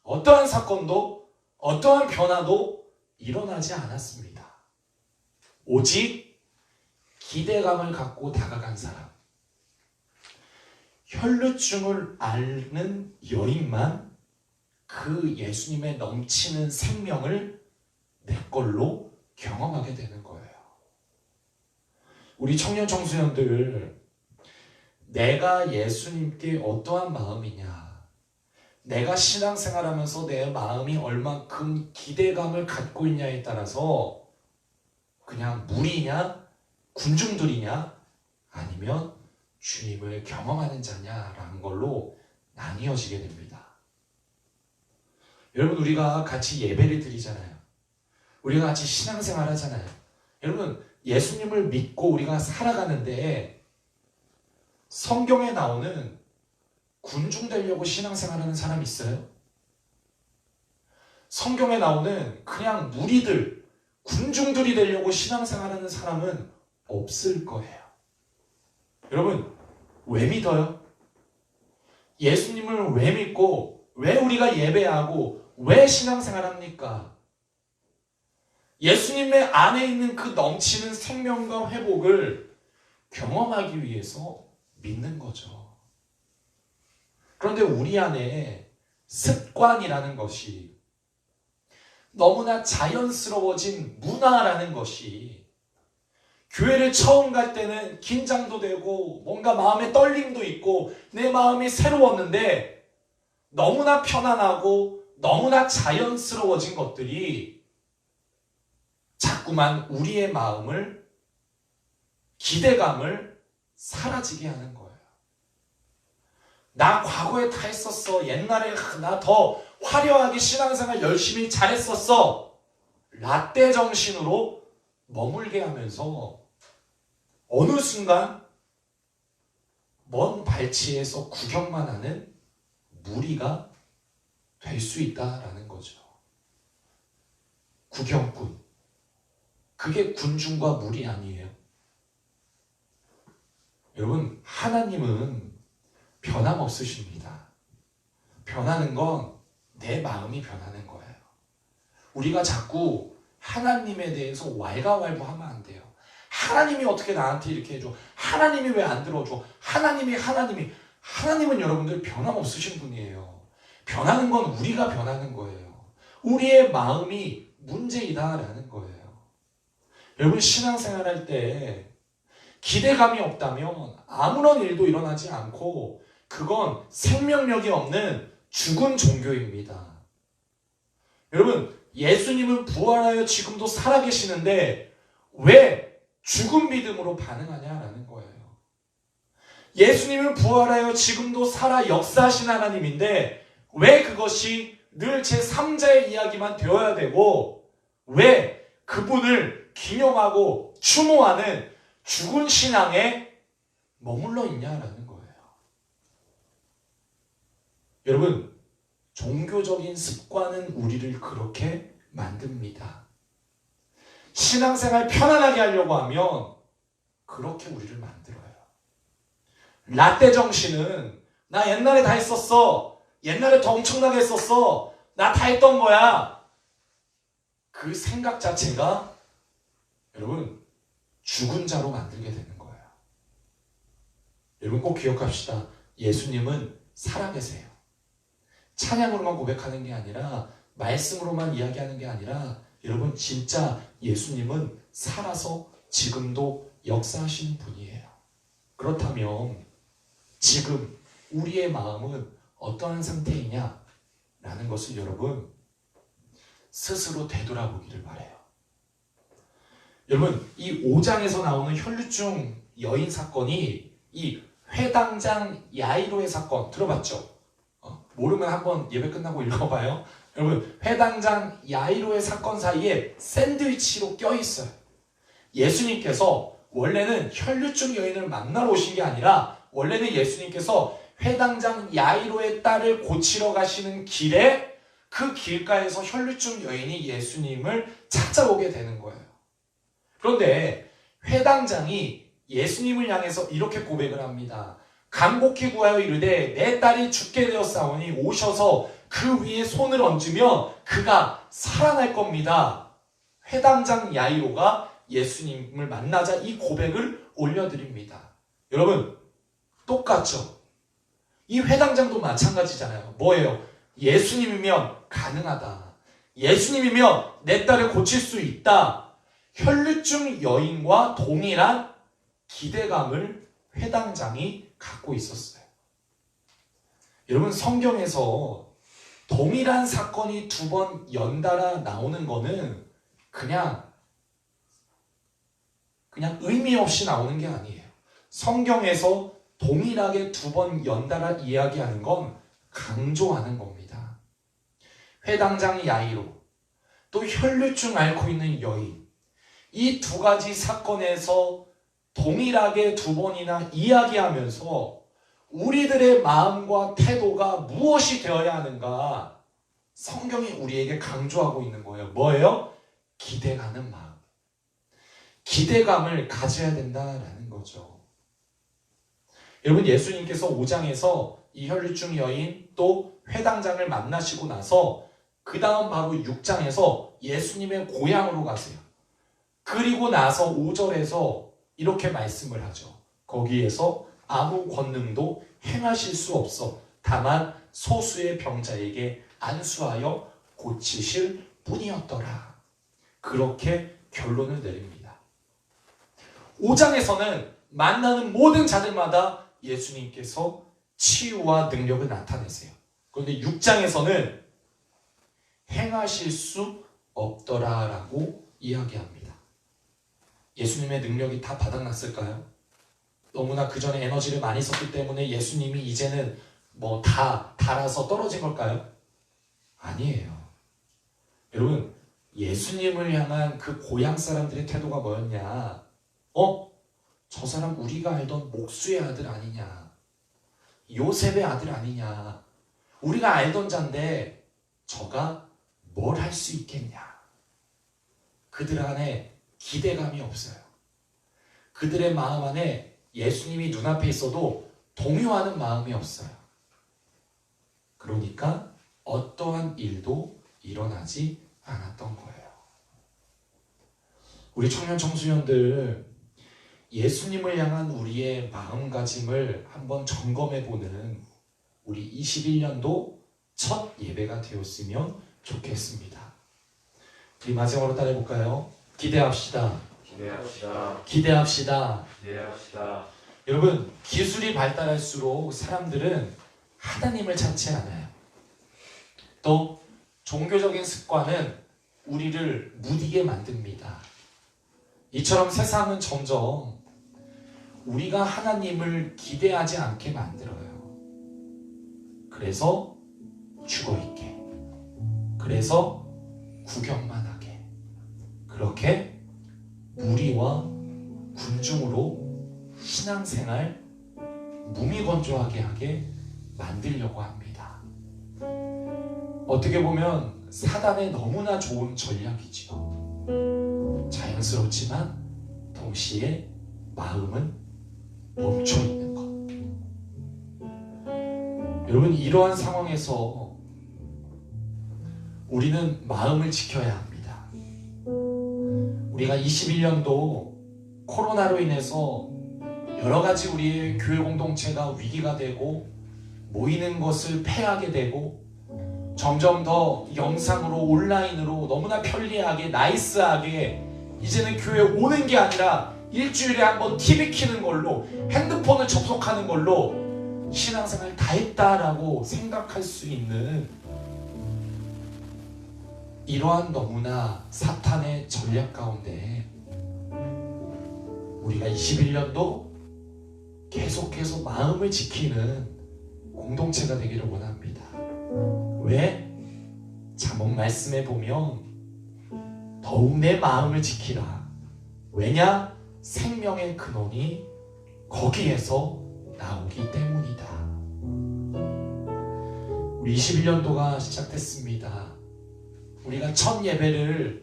어떠한 사건도 어떠한 변화도 일어나지 않았습니다. 오직 기대감을 갖고 다가간 사람, 혈루증을 앓는 여인만 그 예수님의 넘치는 생명을 내 걸로 경험하게 되는 거예요. 우리 청년 청소년들, 내가 예수님께 어떠한 마음이냐, 내가 신앙생활하면서 내 마음이 얼만큼 기대감을 갖고 있냐에 따라서 그냥 무리냐, 군중들이냐, 아니면 주님을 경험하는 자냐라는 걸로 나뉘어지게 됩니다. 여러분, 우리가 같이 예배를 드리잖아요. 우리가 같이 신앙생활 하잖아요. 여러분, 예수님을 믿고 우리가 살아가는데 성경에 나오는 군중 되려고 신앙생활하는 사람 있어요? 성경에 나오는 그냥 무리들, 군중들이 되려고 신앙생활하는 사람은 없을 거예요. 여러분, 왜 믿어요? 예수님을 왜 믿고 왜 우리가 예배하고 왜 신앙생활합니까? 예수님의 안에 있는 그 넘치는 생명과 회복을 경험하기 위해서 믿는 거죠. 그런데 우리 안에 습관이라는 것이, 너무나 자연스러워진 문화라는 것이, 교회를 처음 갈 때는 긴장도 되고 뭔가 마음에 떨림도 있고 내 마음이 새로웠는데 너무나 편안하고 너무나 자연스러워진 것들이 자꾸만 우리의 마음을, 기대감을 사라지게 하는 거예요. 나 과거에 다 했었어. 옛날에 나 더 화려하게 신앙생활 열심히 잘했었어. 라떼 정신으로 머물게 하면서 어느 순간 먼 발치에서 구경만 하는 무리가 될 수 있다라는 거죠. 구경꾼. 그게 군중과 무리 아니에요. 여러분, 하나님은 변함없으십니다. 변하는 건 내 마음이 변하는 거예요. 우리가 자꾸 하나님에 대해서 왈가왈부하면 안 돼요. 하나님이 어떻게 나한테 이렇게 해줘? 하나님이 왜 안 들어줘? 하나님은 여러분들 변함없으신 분이에요. 변하는 건 우리가 변하는 거예요. 우리의 마음이 문제이다라는 거예요. 여러분, 신앙생활할 때 기대감이 없다면 아무런 일도 일어나지 않고 그건 생명력이 없는 죽은 종교입니다. 여러분, 예수님은 부활하여 지금도 살아계시는데 왜 죽은 믿음으로 반응하냐라는 거예요. 예수님은 부활하여 지금도 살아 역사하신 하나님인데 왜 그것이 늘 제3자의 이야기만 되어야 되고 왜 그분을 기념하고 추모하는 죽은 신앙에 머물러 있냐라는 거예요. 여러분, 종교적인 습관은 우리를 그렇게 만듭니다. 신앙생활 편안하게 하려고 하면 그렇게 우리를 만들어요. 라떼 정신은 나 옛날에 다 했었어. 옛날에 더 엄청나게 했었어. 나 다 했던 거야. 그 생각 자체가 여러분 죽은 자로 만들게 되는 거예요. 여러분 꼭 기억합시다. 예수님은 살아계세요. 찬양으로만 고백하는 게 아니라 말씀으로만 이야기하는 게 아니라 여러분 진짜 예수님은 살아서 지금도 역사하시는 분이에요. 그렇다면 지금 우리의 마음은 어떠한 상태이냐? 라는 것을 여러분 스스로 되돌아보기를 바라요. 여러분 이 5장에서 나오는 혈루증 여인 사건이 이 회당장 야이로의 사건 들어봤죠? 모르면 한번 예배 끝나고 읽어봐요. 여러분 회당장 야이로의 사건 사이에 샌드위치로 껴있어요. 예수님께서 원래는 혈루증 여인을 만나러 오신 게 아니라 원래는 예수님께서 회당장 야이로의 딸을 고치러 가시는 길에 그 길가에서 혈류증 여인이 예수님을 찾아오게 되는 거예요. 그런데 회당장이 예수님을 향해서 이렇게 고백을 합니다. 간곡히 구하여 이르되 내 딸이 죽게 되었사오니 오셔서 그 위에 손을 얹으며 그가 살아날 겁니다. 회당장 야이로가 예수님을 만나자 이 고백을 올려드립니다. 여러분, 똑같죠? 이 회당장도 마찬가지잖아요. 뭐예요? 예수님이면 가능하다. 예수님이면 내 딸을 고칠 수 있다. 혈류증 여인과 동일한 기대감을 회당장이 갖고 있었어요. 여러분, 성경에서 동일한 사건이 2번 연달아 나오는 거는 그냥 의미 없이 나오는 게 아니에요. 성경에서 동일하게 2번 연달아 이야기하는 건 강조하는 겁니다. 회당장 야이로, 또 혈류증 앓고 있는 여인, 이 2가지 사건에서 동일하게 2번이나 이야기하면서 우리들의 마음과 태도가 무엇이 되어야 하는가 성경이 우리에게 강조하고 있는 거예요. 뭐예요? 기대가는 마음. 기대감을 가져야 된다라는 거죠. 여러분, 예수님께서 5장에서 이 혈류증 여인 또 회당장을 만나시고 나서 그 다음 바로 6장에서 예수님의 고향으로 가세요. 그리고 나서 5절에서 이렇게 말씀을 하죠. 거기에서 아무 권능도 행하실 수 없어 다만 소수의 병자에게 안수하여 고치실 뿐이었더라. 그렇게 결론을 내립니다. 5장에서는 만나는 모든 자들마다 예수님께서 치유와 능력을 나타내세요. 그런데 6장에서는 행하실 수 없더라라고 이야기합니다. 예수님의 능력이 다 바닥났을까요? 너무나 그 전에 에너지를 많이 썼기 때문에 예수님이 이제는 다 달아서 떨어진 걸까요? 아니에요. 여러분, 예수님을 향한 그 고향 사람들의 태도가 뭐였냐? 저 사람 우리가 알던 목수의 아들 아니냐? 요셉의 아들 아니냐? 우리가 알던 자인데 저가 뭘 할 수 있겠냐? 그들 안에 기대감이 없어요. 그들의 마음 안에 예수님이 눈앞에 있어도 동요하는 마음이 없어요. 그러니까 어떠한 일도 일어나지 않았던 거예요. 우리 청년 청소년들, 예수님을 향한 우리의 마음가짐을 한번 점검해보는 우리 21년도 첫 예배가 되었으면 좋겠습니다. 우리 마지막으로 따라해볼까요? 기대합시다. 기대합시다. 기대합시다. 기대합시다. 여러분, 기술이 발달할수록 사람들은 하나님을 찾지 않아요. 또 종교적인 습관은 우리를 무디게 만듭니다. 이처럼 세상은 점점 우리가 하나님을 기대하지 않게 만들어요. 그래서 죽어있게, 그래서 구경만 하게, 그렇게 무리와 군중으로 신앙생활 무미건조하게 하게 만들려고 합니다. 어떻게 보면 사단의 너무나 좋은 전략이지요. 자연스럽지만 동시에 마음은 멈춰있는 것. 여러분, 이러한 상황에서 우리는 마음을 지켜야 합니다. 우리가 21년도 코로나로 인해서 여러 가지 우리의 교회 공동체가 위기가 되고 모이는 것을 폐하게 되고 점점 더 영상으로 온라인으로 너무나 편리하게 나이스하게 이제는 교회에 오는 게 아니라 일주일에 한번 TV 켜는 걸로 핸드폰을 접속하는 걸로 신앙생활 다 했다라고 생각할 수 있는 이러한 너무나 사탄의 전략 가운데 우리가 21년도 계속해서 마음을 지키는 공동체가 되기를 원합니다. 왜? 잠언 말씀에 보면 더욱 내 마음을 지키라. 왜냐? 생명의 근원이 거기에서 나오기 때문이다. 우리 21년도가 시작됐습니다. 우리가 첫 예배를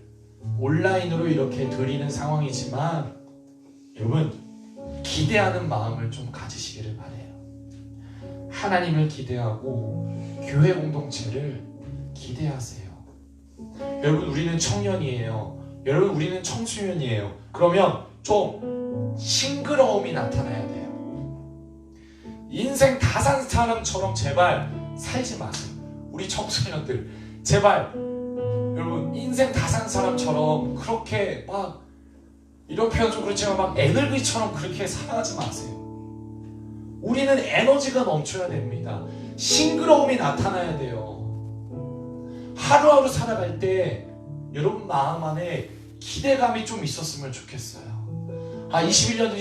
온라인으로 이렇게 드리는 상황이지만 여러분 기대하는 마음을 좀 가지시기를 바래요. 하나님을 기대하고 교회 공동체를 기대하세요. 여러분 우리는 청년이에요. 여러분 우리는 청소년이에요. 그러면 좀 싱그러움이 나타나야 돼요. 인생 다 산 사람처럼 제발 살지 마세요. 우리 청소년들 제발 여러분 인생 다 산 사람처럼 그렇게 막 이런 표현 좀 그렇지만 막 에너지처럼 그렇게 살아가지 마세요. 우리는 에너지가 넘쳐야 됩니다. 싱그러움이 나타나야 돼요. 하루하루 살아갈 때 여러분 마음 안에 기대감이 좀 있었으면 좋겠어요. 21년이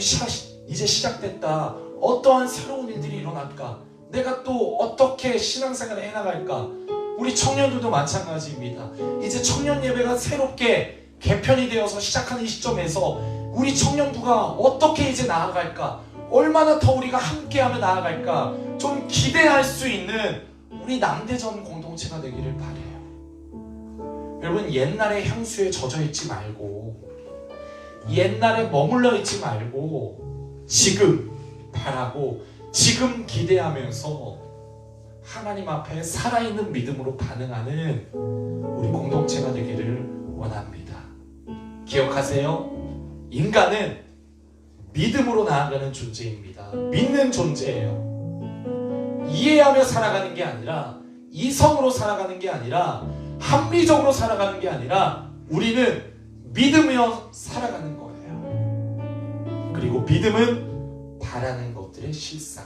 이제 시작됐다. 어떠한 새로운 일들이 일어날까? 내가 또 어떻게 신앙생활을 해나갈까? 우리 청년들도 마찬가지입니다. 이제 청년 예배가 새롭게 개편이 되어서 시작하는 이 시점에서 우리 청년부가 어떻게 이제 나아갈까? 얼마나 더 우리가 함께하며 나아갈까? 좀 기대할 수 있는 우리 남대전 공동체가 되기를 바래요. 여러분 옛날의 향수에 젖어 있지 말고 옛날에 머물러 있지 말고 지금 바라고 지금 기대하면서 하나님 앞에 살아있는 믿음으로 반응하는 우리 공동체가 되기를 원합니다. 기억하세요. 인간은 믿음으로 나아가는 존재입니다. 믿는 존재예요. 이해하며 살아가는 게 아니라 이성으로 살아가는 게 아니라 합리적으로 살아가는 게 아니라 우리는 믿으며 살아가는 거예요. 그리고 믿음은 바라는 것들의 실상.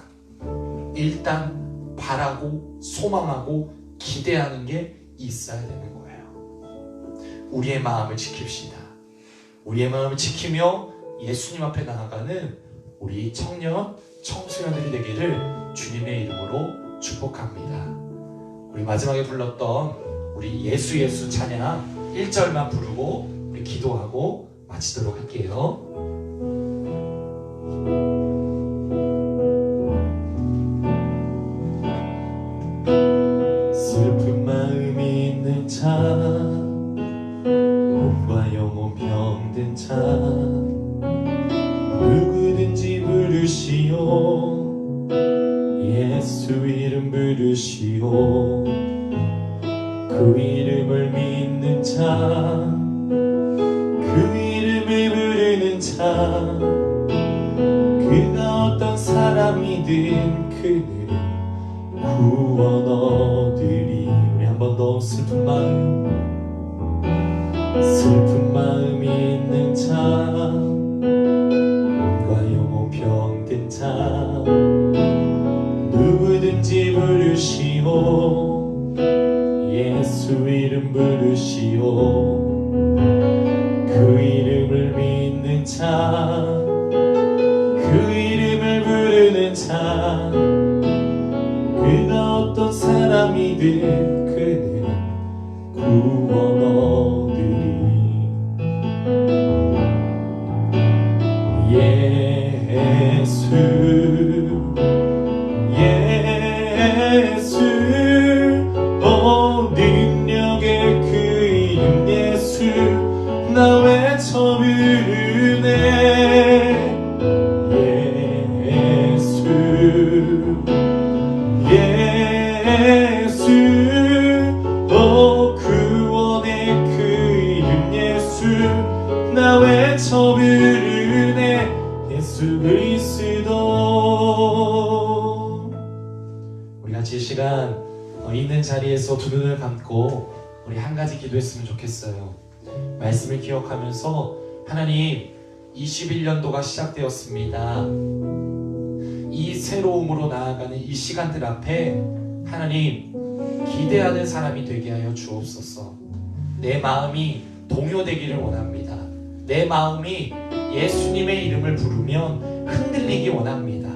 일단 바라고 소망하고 기대하는 게 있어야 되는 거예요. 우리의 마음을 지킵시다. 우리의 마음을 지키며 예수님 앞에 나아가는 우리 청년, 청소년들이 되기를 주님의 이름으로 축복합니다. 우리 마지막에 불렀던 우리 예수 예수 찬양 1절만 부르고 우리 기도하고 마치도록 할게요. 슬픈 마음이 있는 자, 몸과 영혼 병든 자, 누구든지 부르시오. 예수 이름 부르시오. 그 이름을 믿는 자, 그 이름을 부르는 자, 그가 어떤 사람이든 그는 구원 얻으리. 우리 한 번 더 슬픈 마음이 있는 자, 몸과 영혼 병든 자, 누구든지 부르시오. 예수 이름 부르시오. 그 이름을 믿는 자, 그 이름을 부르는 자, 그가 어떤 사람이든 그는 구원 얻으리. 예수 예수 능력의 그 이름 예수 나 외쳐 부르네. 예수 예수 구원의 그 이름 예수 나 외쳐 부르네. 예수 그리스도. 우리 같이 이 시간 있는 자리에서 두 눈을 감고 우리 한 가지 기도했으면 좋겠어요. 말씀을 기억하면서 하나님 21년도가 시작되었습니다. 이 새로움으로 나아가는 이 시간들 앞에 하나님 기대하는 사람이 되게 하여 주옵소서. 내 마음이 동요되기를 원합니다. 내 마음이 예수님의 이름을 부르면 흔들리기 원합니다.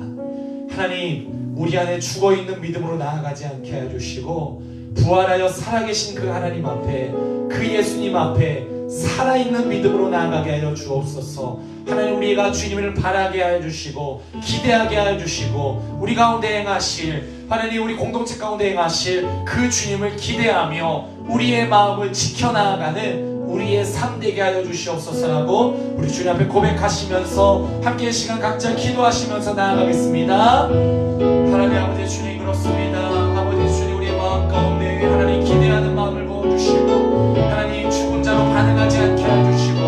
하나님 우리 안에 죽어있는 믿음으로 나아가지 않게 해주시고 부활하여 살아계신 그 하나님 앞에 그 예수님 앞에 살아있는 믿음으로 나아가게 하여 주옵소서. 하나님, 우리가 주님을 바라게 하여 주시고 기대하게 하여 주시고 우리 가운데 행하실, 하나님 우리 공동체 가운데 행하실 그 주님을 기대하며 우리의 마음을 지켜나가는 우리의 삶 되게 하여 주시옵소서라고 우리 주님 앞에 고백하시면서 함께 시간 각자 기도하시면서 나아가겠습니다. 하나님 아버지 주님, 그렇습니다. 아버지 주님, 우리의 마음 가운데 하나님 기대하는 마음을 부어주시고 하나님 죽은 자로 반응하지 않게 해주시고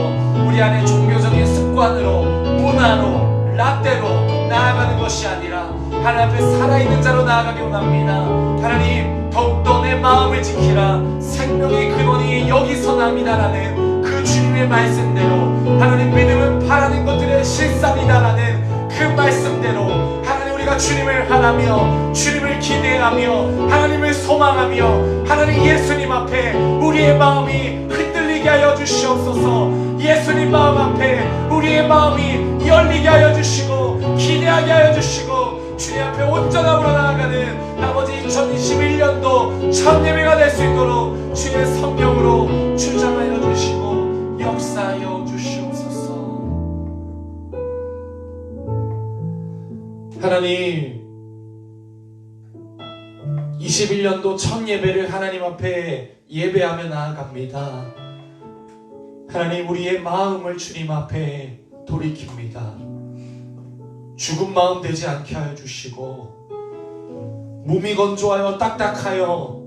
우리 안에 종교적인 습관으로, 문화로, 라떼로 나아가는 것이 아니라 하나님 앞에 살아있는 자로 나아가기 원합니다. 하나님, 더욱더 내 마음을 지키라, 생명의 근원이 여기서 납니다라는 그 주님의 말씀대로, 하나님 믿음은 바라는 것들의 실상이다라는 그 말씀대로 하나님, 우리가 주님을 바라며 주님을 기대하며 하나님을 소망하며 하나님 예수님 앞에 우리의 마음이 흔들리게 하여 주시옵소서. 예수님 마음 앞에 우리의 마음이 열리게 하여 주시고 기대하게 하여 주시고 주님 앞에 온전함으로 나아가는 아버지 2021년도 첫 예배가 될 수 있도록 주님의 성령으로 주장하여 주시고 역사하여 주시옵소서. 하나님, 21년도 첫 예배를 하나님 앞에 예배하며 나아갑니다. 하나님, 우리의 마음을 주님 앞에 돌이킵니다. 죽은 마음 되지 않게 하여 주시고 몸이 건조하여 딱딱하여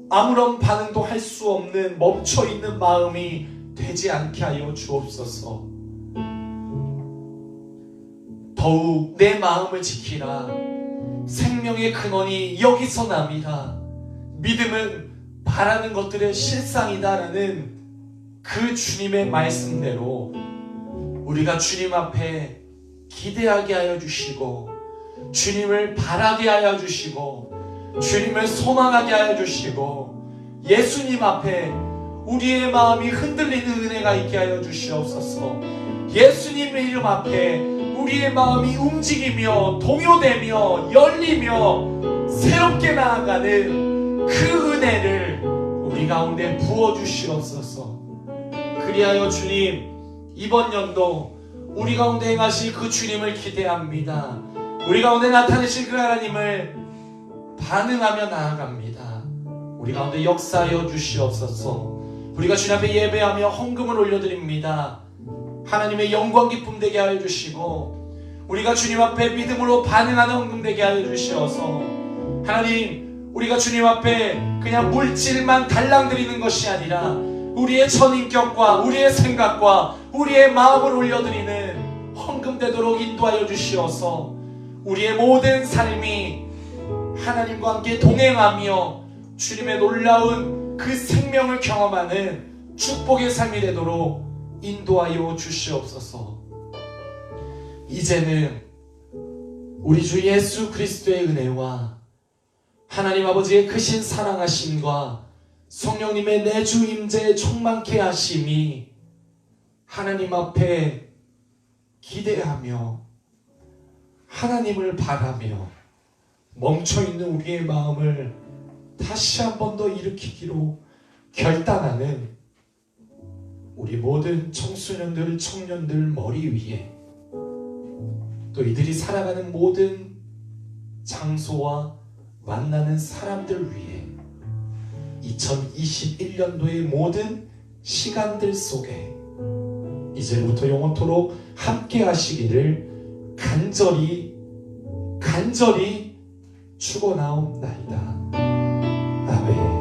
아무런 반응도 할 수 없는 멈춰있는 마음이 되지 않게 하여 주옵소서. 더욱 내 마음을 지키라, 생명의 근원이 여기서 납니다. 믿음은 바라는 것들의 실상이다라는 그 주님의 말씀대로 우리가 주님 앞에 기대하게 하여 주시고 주님을 바라게 하여 주시고 주님을 소망하게 하여 주시고 예수님 앞에 우리의 마음이 흔들리는 은혜가 있게 하여 주시옵소서. 예수님의 이름 앞에 우리의 마음이 움직이며 동요되며 열리며 새롭게 나아가는 그 은혜를 우리 가운데 부어주시옵소서. 그리하여 주님, 이번 연도 우리 가운데 행하실 그 주님을 기대합니다. 우리 가운데 나타내실 그 하나님을 반응하며 나아갑니다. 우리 가운데 역사하여 주시옵소서. 우리가 주님 앞에 예배하며 헌금을 올려드립니다. 하나님의 영광 기쁨 되게 하여 주시고 우리가 주님 앞에 믿음으로 반응하는 헌금 되게 하여 주시어서 하나님, 우리가 주님 앞에 그냥 물질만 달랑 드리는 것이 아니라 우리의 전인격과 우리의 생각과 우리의 마음을 올려드리는 헌금 되도록 인도하여 주시어서 우리의 모든 삶이 하나님과 함께 동행하며 주님의 놀라운 그 생명을 경험하는 축복의 삶이 되도록 인도하여 주시옵소서. 이제는 우리 주 예수 그리스도의 은혜와 하나님 아버지의 크신 사랑하심과 성령님의 내주 임재에 충만케 하심이 하나님 앞에 기대하며 하나님을 바라며 멈춰있는 우리의 마음을 다시 한 번 더 일으키기로 결단하는 우리 모든 청소년들, 청년들 머리 위에 또 이들이 살아가는 모든 장소와 만나는 사람들 위해 2021년도의 모든 시간들 속에 이제부터 영원토록 함께 하시기를 간절히 축원하옵나이다. 아멘.